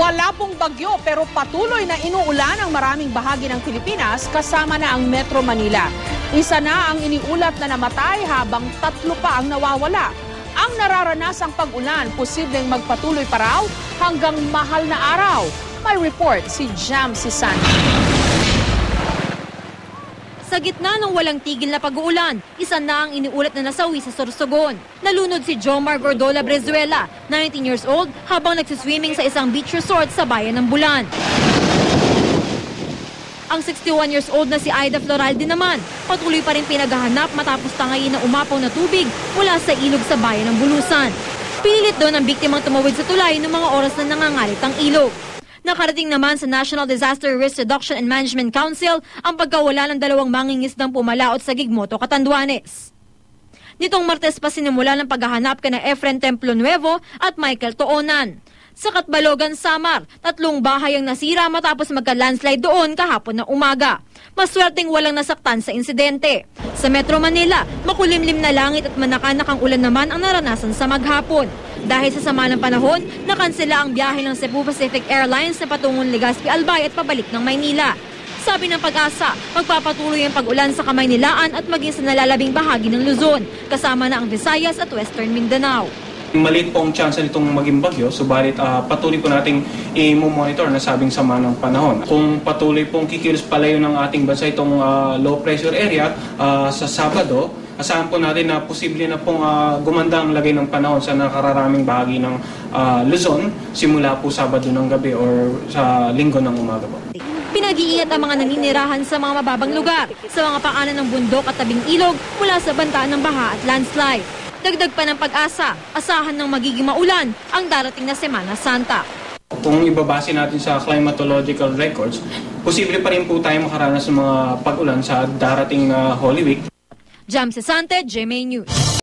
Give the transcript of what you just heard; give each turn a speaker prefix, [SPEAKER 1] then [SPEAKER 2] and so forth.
[SPEAKER 1] Wala pong bagyo pero patuloy na inuulan ang maraming bahagi ng Pilipinas kasama na ang Metro Manila. Isa na ang iniulat na namatay habang 3 pa ang nawawala. Ang nararanasang pag-ulan posibleng magpatuloy pa raw hanggang mahal na araw. May report si Jam Sisante.
[SPEAKER 2] Sa gitna ng walang tigil na pag-uulan, isa na ang iniulat na nasawi sa Sorsogon. Nalunod si Jomar Gordola Brezuela, 19 years old, habang nagsiswimming sa isang beach resort sa bayan ng Bulan. Ang 61 years old na si Aida Floralde naman, patuloy pa rin pinaghahanap matapos tangayin na umapaw na tubig mula sa ilog sa bayan ng Bulusan. Pilit doon ang biktimang tumawid sa tulay noong mga oras na nangangalit ang ilog. Nakarating naman sa National Disaster Risk Reduction and Management Council ang pagkawala ng 2 mangingisdang pumalaot sa Gigmoto, Catanduanes. Nitong Martes pa sinimula ng paghahanap kina Efren Templo Nuevo at Michael Toonan. Sa Katbalogan, Samar, 3 bahay ang nasira matapos magka-landslide doon kahapon ng umaga. Maswerteng walang nasaktan sa insidente. Sa Metro Manila, makulimlim na langit at manakanakang ulan naman ang naranasan sa maghapon. Dahil sa sama ng panahon, nakansela ang biyahe ng Cebu Pacific Airlines na patungong Legazpi Albay at pabalik ng Maynila. Sabi ng Pag-asa, magpapatuloy ang pag-ulan sa Kamaynilaan at maging sa nalalabing bahagi ng Luzon, kasama na ang Visayas at Western Mindanao.
[SPEAKER 3] Maliit po ang chance nitong maging bagyo, subalit patuloy po nating i-monitor na sabing sama ng panahon. Kung patuloy pong kikilos palayo ng ating bansa itong low pressure area sa Sabado, asahan po natin na posible na pong gumanda ang lagay ng panahon sa nakararaming bahagi ng Luzon simula po Sabado ng gabi or sa Linggo ng umaga po.
[SPEAKER 2] Pinag-iingat ang mga naninirahan sa mga mababang lugar, sa mga paanan ng bundok at tabing ilog mula sa banta ng baha at landslide. Dagdag pa ng Pag-asa, asahan ng magiging maulan ang darating na Semana Santa.
[SPEAKER 3] Kung ibabase natin sa climatological records, posible pa rin po tayo makaranas ng mga pag-ulan sa darating Holy Week.
[SPEAKER 2] Jam Sisante, GMA News.